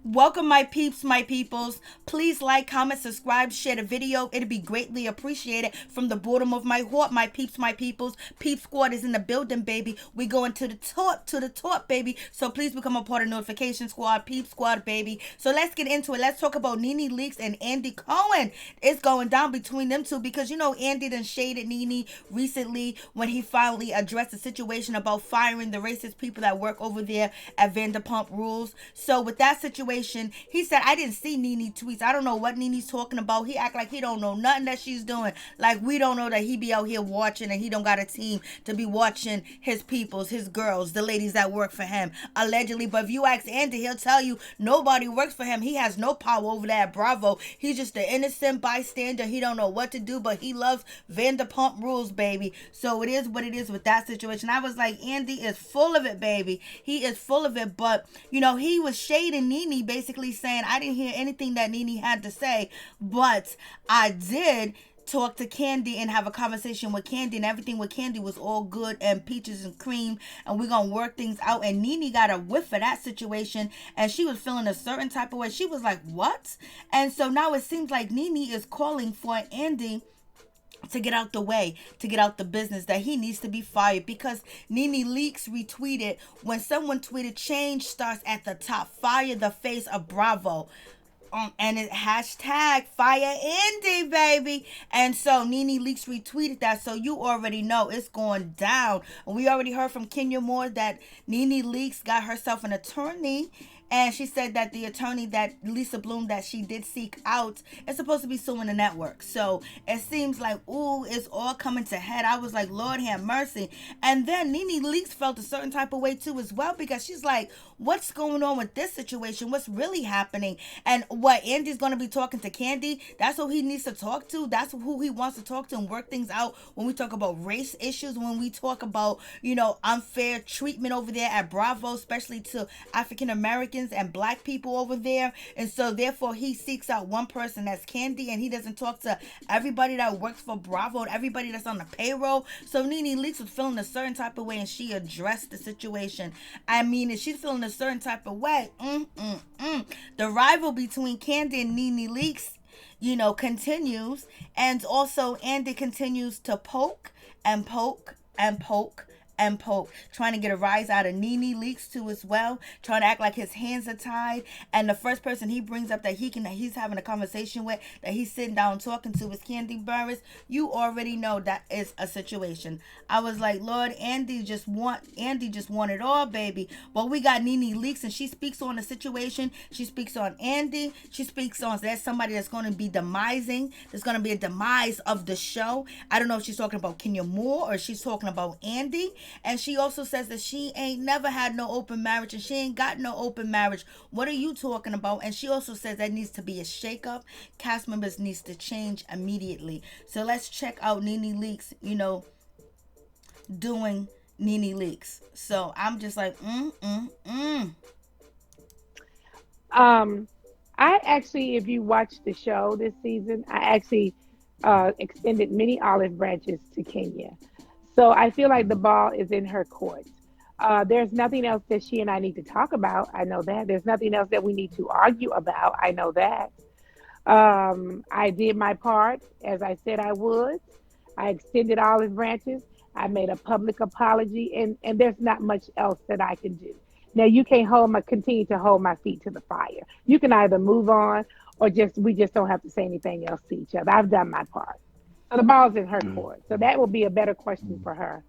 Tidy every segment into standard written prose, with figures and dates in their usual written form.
Welcome, my peeps, my peoples. Please like, comment, subscribe, share the video. It'd be greatly appreciated from the bottom of my heart, my peeps, my peoples. Peep Squad is in the building, baby. We going to the top, baby. So please become a part of Notification Squad, Peep Squad, baby. So let's get into it. Let's talk about NeNe Leakes and Andy Cohen. It's going down between them two because you know Andy done shaded NeNe recently when he finally addressed the situation about firing the racist people that work over there at Vanderpump Rules. So with that situation, he said, I didn't see NeNe tweets. I don't know what NeNe's talking about. He act like he don't know nothing that she's doing. Like we don't know that he be out here watching and he don't got a team to be watching his peoples, his girls, the ladies that work for him, allegedly. But if you ask Andy, he'll tell you nobody works for him. He has no power over that Bravo. He's just an innocent bystander. He don't know what to do, but he loves Vanderpump Rules, baby. So it is what it is with that situation. I was like, Andy is full of it, baby. He is full of it. But, you know, he was shading NeNe, basically saying, I didn't hear anything that NeNe had to say, but I did talk to Candy and have a conversation with Candy, and everything with Candy was all good and peaches and cream, and we're gonna work things out. And NeNe got a whiff of that situation, and she was feeling a certain type of way. She was like, what? And so now it seems like NeNe is calling for Andy to get out the way, to get out the business, that he needs to be fired because NeNe Leakes retweeted, when someone tweeted, change starts at the top, fire the face of Bravo. And it hashtag fire Andy, baby. And so NeNe Leakes retweeted that, so you already know it's going down. And we already heard from Kenya Moore that NeNe Leakes got herself an attorney, and she said that the attorney that Lisa Bloom that she did seek out is supposed to be suing the network. So it seems like, ooh, it's all coming to head. I was like, Lord have mercy. And then NeNe Leakes felt a certain type of way too as well, because she's like, what's going on with this situation? What's really happening? And what, Andy's going to be talking to Candy? That's who he needs to talk to. That's who he wants to talk to and work things out when we talk about race issues, when we talk about, you know, unfair treatment over there at Bravo, especially to African Americans and black people over there. And so therefore he seeks out one person, that's Candy, and he doesn't talk to everybody that works for Bravo, everybody that's on the payroll. So NeNe Leakes was feeling a certain type of way, and she addressed the situation. I mean, if she's feeling a certain type of way, the rival between Candy and NeNe Leakes, you know, continues. And also Andy continues to poke and poke and poke and poke, trying to get a rise out of NeNe Leakes too as well, trying to act like his hands are tied. And the first person he brings up that he's having a conversation with, that he's sitting down talking to, is Candy Burris. You already know that is a situation. I was like, Lord, Andy just want it all, baby. But we got NeNe Leakes, and she speaks on the situation. She speaks on Andy. She speaks on, there's somebody that's going to be demising. There's going to be a demise of the show. I don't know if she's talking about Kenya Moore or she's talking about Andy. And she also says that she ain't never had no open marriage, and she ain't got no open marriage. What are you talking about? And she also says that needs to be a shakeup. Cast members needs to change immediately. So let's check out NeNe Leakes, you know, doing NeNe Leakes. So I'm just like, Um, I actually, if you watch the show this season, I actually extended many olive branches to Kenya. So I feel like the ball is in her court. There's nothing else that she and I need to talk about. I know that. There's nothing else that we need to argue about. I know that. I did my part as I said I would. I extended olive branches. I made a public apology, and there's not much else that I can do. Now you can't continue to hold my feet to the fire. You can either move on or just we just don't have to say anything else to each other. I've done my part. So the ball's in her court. So that will be a better question for her.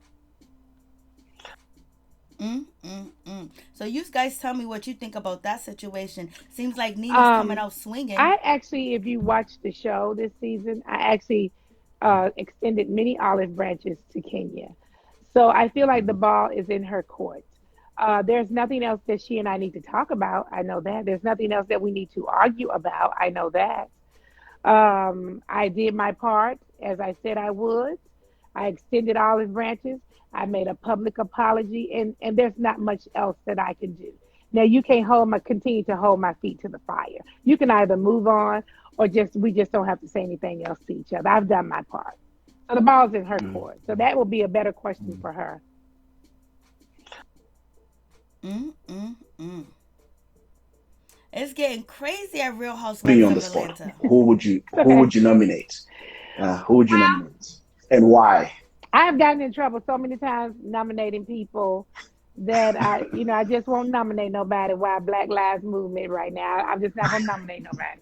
so you guys tell me what you think about that situation. Seems like Nina's coming Um, out swinging. I actually, if you watch the show this season, I actually extended many olive branches to Kenya. So I feel like the ball is in her court. There's nothing else that she and I need to talk about. I know that. There's nothing else that we need to argue about. I know that. I did my part as I said I would. I extended olive branches. I made a public apology, and there's not much else that I can do. Now you can't continue to hold my feet to the fire. You can either move on or just we just don't have to say anything else to each other. I've done my part. So the ball's in her court. So that will be a better question for her. Mm, mm, mm. It's getting crazy at Real Putting you Housewives on the of spot. Atlanta. Who Okay. would you nominate? Who would you nominate? And why? I've gotten in trouble so many times nominating people that I just won't nominate nobody. Why Black Lives Movement right now? I'm just not gonna nominate nobody.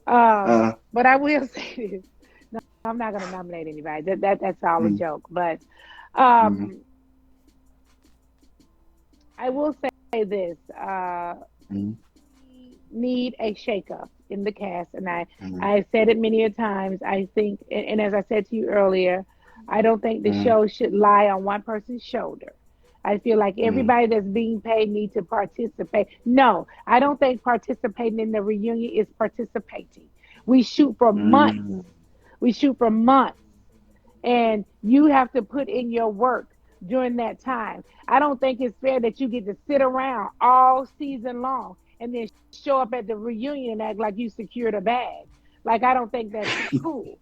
Uh, But I will say this: no, I'm not gonna nominate anybody. That's all a mm, joke. But mm, um, I will say this: mm, we need a shakeup in the cast, and mm, I said it many a times. I think, and as I said to you earlier, I don't think the mm, show should lie on one person's shoulder. I feel like mm, everybody that's being paid need to participate. No, I don't think participating in the reunion is participating. We shoot for months. mm, We shoot for months, and you have to put in your work during that time. I don't think it's fair that you get to sit around all season long and then show up at the reunion and act like you secured a bag. Like, I don't think that's cool.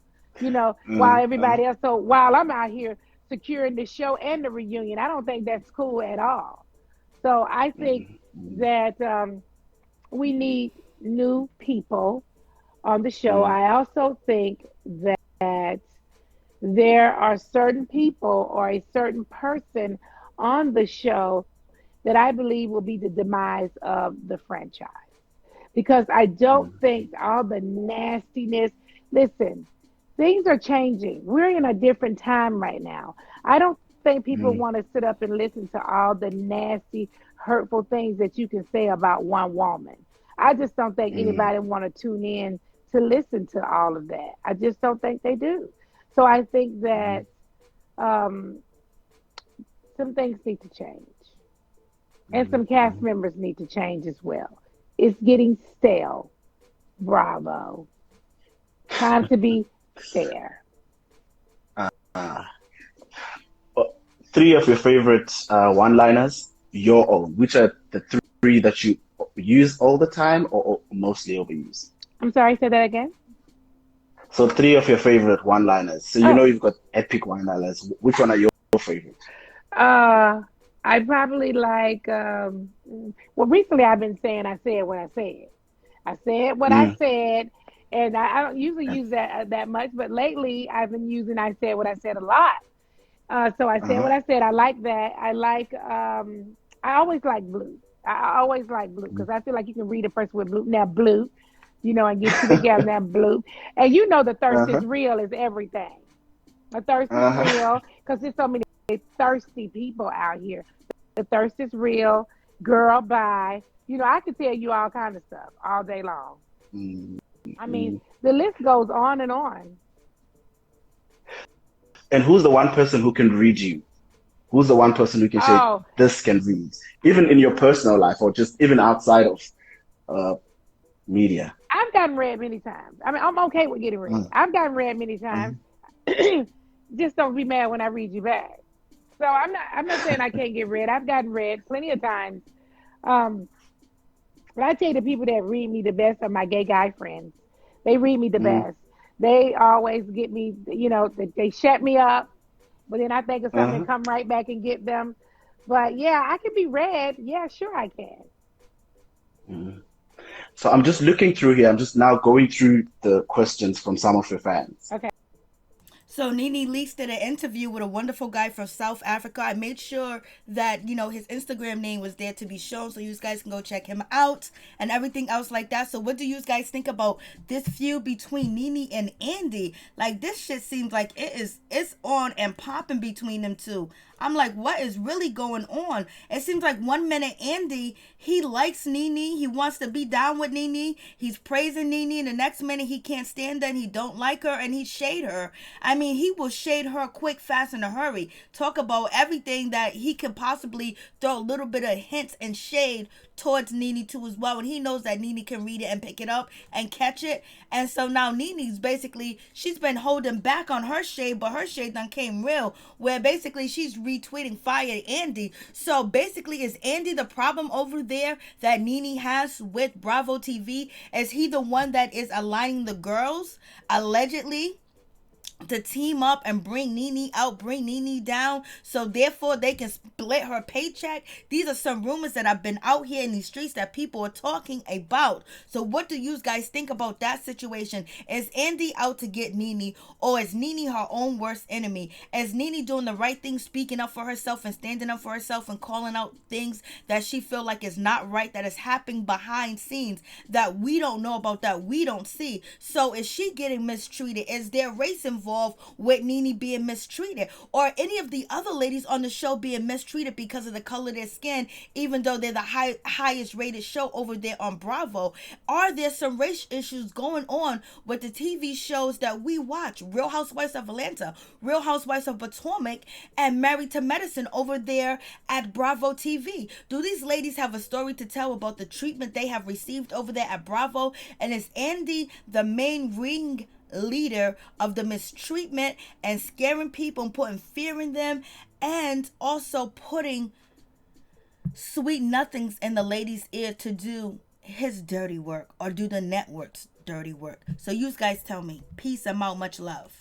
While everybody else, so while I'm out here securing the show and the reunion, I don't think that's cool at all. So I think mm, mm, that we need new people on the show. mm, I also think that there are certain people or a certain person on the show that I believe will be the demise of the franchise. Because I don't think all the nastiness, listen, things are changing. We're in a different time right now. I don't think people mm, want to sit up and listen to all the nasty, hurtful things that you can say about one woman. I just don't think mm, anybody want to tune in to listen to all of that. I just don't think they do. So I think mm, that um, some things need to change, and mm, some cast mm. members need to change as well. It's getting stale. Bravo. Time to be fair. Uh, uh, Three of your favorite one-liners, your own. Which are the three that you use all the time or mostly overuse? I'm sorry, say that again. So three of your favorite one-liners. So you know Oh, you've got epic one-liners. Which one are your favorite? uh, I probably like, well, recently I've been saying I said what I said. I said what I Mm, said, and I don't usually okay. use that much, but lately I've been using I said what I said a lot. So I said Uh-huh. what I said. I like that. I always like blue. I always like blue because I feel like you can read a person with blue. Now, blue, and get you together. Now, blue. And the thirst Uh-huh. is real is everything. The thirst is Uh-huh. real because there's so many thirsty people out here. The thirst is real. Girl, bye. I could tell you all kind of stuff all day long. Mm, I mean, mm. the list goes on and on. And who's the one person who can read you? Who's the one person who can say Oh, this can read, even in your personal life or just even outside of uh, media? I've gotten read many times. I mean, I'm okay with getting read. Mm, I've gotten read many times. mm, Just don't be mad when I read you back. So I'm not saying I can't get read. I've gotten read plenty of times. Um, but I tell you, the people that read me the best are my gay guy friends. They read me the mm, best. They always get me. They shut me up. But then I think of something and uh-huh, come right back and get them. But yeah, I can be read. Yeah, sure I can. mm. So I'm just looking through here. I'm just now going through the questions from some of your fans. Okay. So NeNe Leakes did an interview with a wonderful guy from South Africa. I made sure that his Instagram name was there to be shown, so you guys can go check him out and everything else like that. So what do you guys think about this feud between NeNe and Andy? Like, this shit seems like it's on and popping between them two. I'm like, what is really going on? It seems like one minute Andy, he likes NeNe, he wants to be down with NeNe, he's praising NeNe, and the next minute he can't stand her and he don't like her and he shade her. I mean, he will shade her quick, fast, in a hurry. Talk about everything that he can possibly throw a little bit of hints and shade towards NeNe too as well. And he knows that NeNe can read it and pick it up and catch it. And so now NeNe's basically, she's been holding back on her shade, but her shade done came real, where basically she's retweeting Fire Andy. So basically, is Andy the problem over there that NeNe has with Bravo TV? Is he the one that is aligning the girls, allegedly? to team up and bring NeNe out, bring NeNe down, so therefore they can split her paycheck. These are some rumors that have been out here in these streets that people are talking about. So what do you guys think about that situation? Is Andy out to get NeNe, or is NeNe her own worst enemy? Is NeNe doing the right thing, speaking up for herself and standing up for herself and calling out things that she feel like is not right, that is happening behind scenes that we don't know about, that we don't see? So is she getting mistreated? Is there race involved with NeNe being mistreated, or any of the other ladies on the show being mistreated because of the color of their skin, even though they're the highest rated show over there on Bravo? Are there some race issues going on with the TV shows that we watch? Real Housewives of Atlanta, Real Housewives of Potomac, and Married to Medicine over there at Bravo TV. Do these ladies have a story to tell about the treatment they have received over there at Bravo? And is Andy the main ring leader of the mistreatment and scaring people and putting fear in them, and also putting sweet nothings in the lady's ear to do his dirty work or do the network's dirty work? So you guys tell me. Peace. I'm out. Much love.